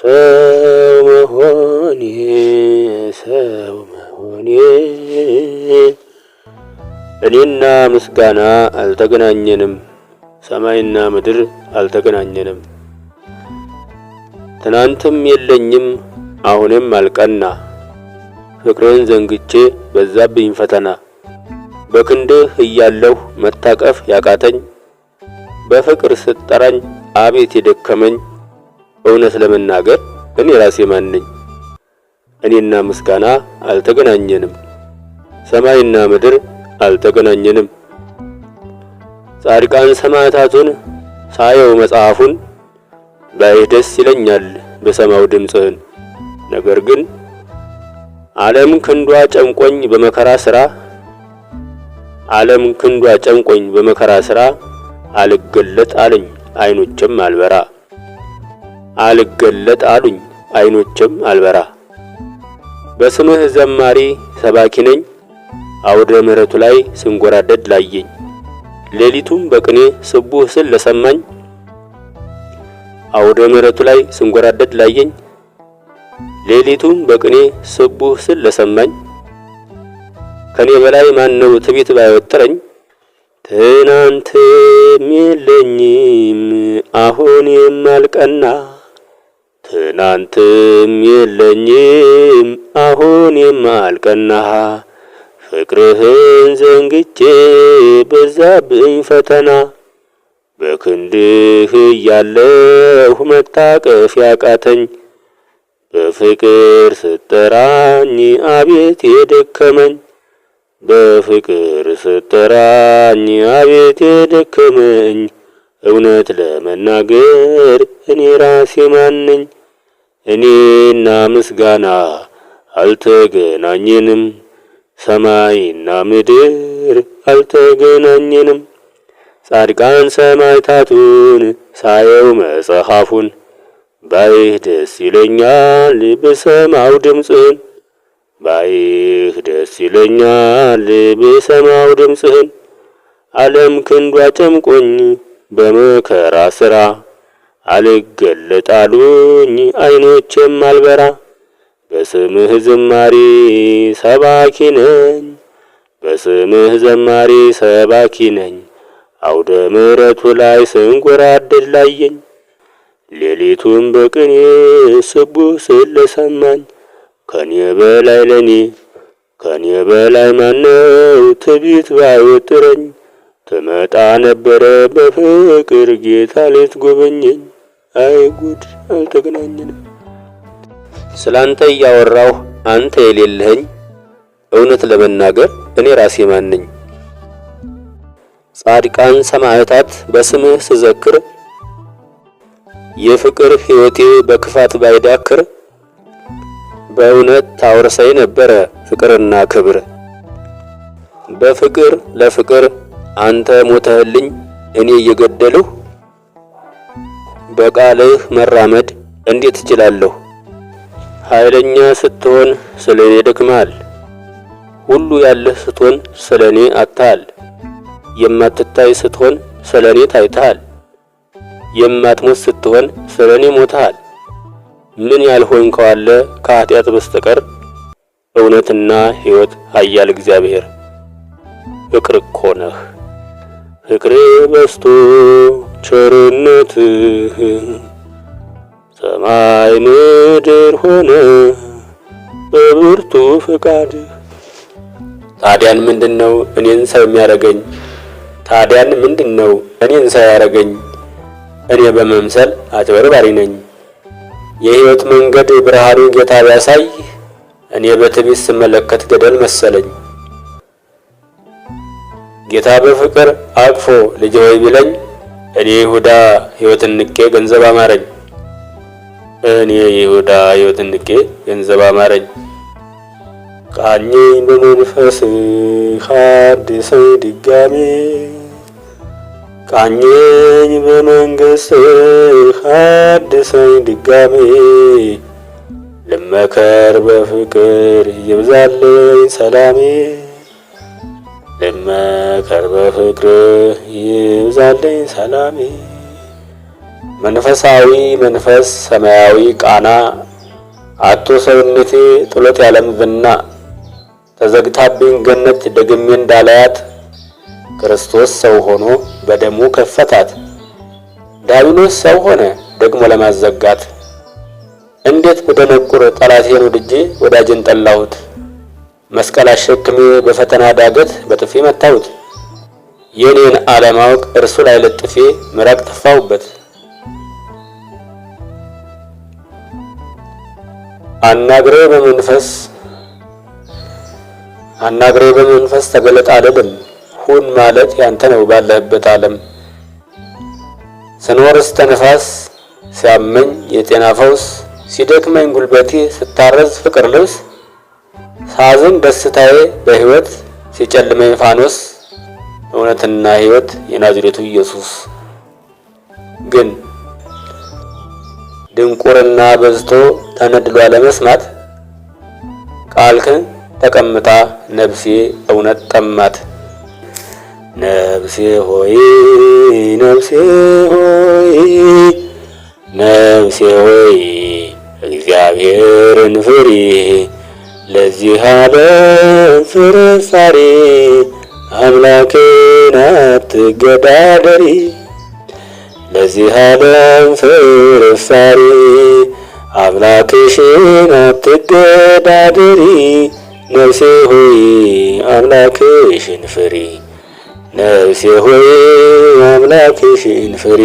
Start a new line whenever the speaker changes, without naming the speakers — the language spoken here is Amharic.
ሰው መሆኔ እኔና ምስጋና አልተገናኘንም፣ ሰማይና ምድር አልተገናኘንም። ትናንትም የለኝም አሁንም አልቀና፣ ፍቅርን ዘንግቼ በዛብኝ ፈተና። በክንድህ እያለሁ መታቀፍ ያቃተኝ፣ በፍቅር ስትጠራኝ አቤት የደከመኝ። እውነት ለመናገር እኔ ራሴ ማን ነኝ? እኔና ምስጋና አልተገናኘንም፣ ሰማይና ምድር አልተገናኘንም። ጻድቃን ሰማዕታቱን ሳየው መጽሐፉን፣ ባይህ ደስ ይለኛል በሰማው ድምፅህን። ነገር ግን ዓለም ክንዷ ጨንቆኝ በመከራ ሥራ አልገለጥ አለኝ አይኖችም አልበራ። አልገለጥ አሉኝ አይኖችም አልበራ። በስምህ ዘማሪ ሰባኪ ነኝ፣ አውደ ምሕረቱ ላይ ስንጎራደድ ላየኝ። ሌሊቱም በቅኔ ስቡህ ስል ለሰማኝ፣ አውደ ምሕረቱ ላይ ስንጎራደድ ላየኝ። ሌሊቱም በቅኔ ስቡህ ስል ለሰማኝ። ከኔ በላይ ማነው ትዕቢት ባይወጥረኝ? ትናንትም የለኝም አሁን የማልቀና፣ ትናንትም የለኝም አሁን የማልቀና። ፍቅርህን ዘንግቼ በዛብኝ ፈተና፣ በክንድህ እያለሁ መታቀፍ ያቃተኝ። በፍቅር ስትጠራኝ አቤት የደከመኝ፣ በፍቅር ስትጠራኝ አቤት የደከመኝ። እውነት ለመናገር እኔ ራሴ ማን ነኝ? እኔና ምስጋና አልተገናኘንም፣ ሰማይና ምድር አልተገናኘንም። ጻድቃን ሰማዕታቱን ሳየው መጽሐፉን፣ ባይህ ደስ ይለኛል በሰማው ድምፅህን። ባይህ ደስ ይለኛል በሰማው ድምፅህን። ዓለም ክንዷ ጨምቆኝ በመከራ ሥራ አልገለጥ አሉኝ አይኖቼም አልበራ። በስምህ ዘማሪ ሰባኪ ነኝ፣ በስምህ ዘማሪ ሰባኪ ነኝ። አውደ ምሕረቱ ላይ ስንጎራደድ ላየኝ። ሌሊቱን በቅኔ ስቡህ ስል ለሰማኝ። ከኔ በላይ ማነው ትዕቢት ባይወጥረኝ? ትመጣ ነበረ በፍቅር ጌታ ልትጎበኘኝ። አይ ጉድ አልተገናኘንም። ስላንተ እያወራሁ አንተ የሌለኸኝ፣ እውነት ለመናገር እኔ ራሴ ማን ነኝ? ጻድቃን ሰማዕታት በስምህ ስዘክር፣ የፍቅር ሕይወቴ በክፋት ባይዳክር። በእውነት ታወርሰኝ ነበረ ፍቅርና ክብር። በፍቅር ለፍቅር አንተ ሞተህልኝ እኔ እየገደልሁ። በቃልህ መራመድ እንዴት እችላለሁ? ኃይለኛ ስትሆን ስለኔ ደክመሃል፣ ሁሉ ያለህ ስትሆን ስለኔ አጥተሃል። የማትታይ ስትሆን ስለኔ ታይተሃል፣ የማትሞት ስትሆን ስለኔ ሞተሃል። ምን ያልሆንከው አለ ከኃጢአት በስተቀር? እውነትና ሕይወት ኃያል እግዚአብሔር ፍቅር እኮ ነህ። ፍቅር በስቶ ቸርነትህ ሰማይ ምድር ሆነ በብርቱ ፈቃድህ። ታዲያን ምንድነው እኔን ሰው የሚያረገኝ? ታዲያን ምንድነው እኔን ሰው ያረገኝ? እኔ በመምሰል አጭበርባሪ ነኝ። የሕይወት መንገድ ብርሃኑ ጌታ ቢያሳይ፣ እኔ በትዕቢት ስመለከት ገደል መሰለኝ። ጌታ በፍቅር አቅፎ ልጅ ሆይ ቢለኝ፣ እኔ ይሁዳ ሕይወትን ንቄ ገንዘብ አማረኝ። እኔ ይሁዳ ሕይወትን ንቄ ገንዘብ አማረኝ። ቃኘኝ በመንፈስህ አድሰኝ ድጋሜ፣ ቃኘኝ በመንግሥትህ አድሰኝ ድጋሜ። ልመከር በፍቅር ይብዛልኝ ሰላሜ፣ ልመከር በፍቅር ይብዛልኝ ሰላሜ። መንፈሳዊ መንፈስ ሰማያዊ ቃና አቶ ሰውነቴ ጥሎት ያለም ብና ተዘግታብኝ ገነት ደግሜ እንዳላያት ክርስቶስ ሰው ሆኖ በደሙ ከፈታት። ዲያብሎስ ሰው ሆነ ደግሞ ለማዘጋት። እንዴት በደነቁር ጠላቴን ወድጄ ወዳጅን ጠላሁት። መስቀል አሸክሜ በፈተና ዳገት በጥፊ መታሁት። የኔን አለማወቅ እርሱ ላይ ለጥፌ ምራቅ ተፋሁበት። አናግሬ በመንፈስ ተገለጥ አልልም። ሁን ማለት ያንተ ነው ባለህበት ዓለም። ስኖር እስተንፋስ ሲያመኝ የጤና ፈውስ፣ ሲደክመኝ ጉልበቴ ስታረዝ ፍቅር ልብስ፣ ሳዝን ደስታዬ በሕይወት ሲጨልመኝ ፋኖስ፣ እውነትና ሕይወት የናዝሬቱ ኢየሱስ። ግን ድንቁርና በዝቶ ተነድሎ ለመስማት ቃልክን ተቀምጣ ነፍሴ እውነት ጠማት። ነፍሴ ሆይ ነፍሴ ሆይ ነፍሴ ሆይ እግዚአብሔርን ፍሪ፣ ለዚህ ዓለም ፍርፋሪ አምላክን አትገዳደሪ። ለዚህ ዓለም ፍርፋሪ አምላክሽን አትገዳደሪ። ነፍሴ ሆይ አምላክሽን ፍሪ፣ ነፍሴ ሆይ አምላክሽን ፍሪ።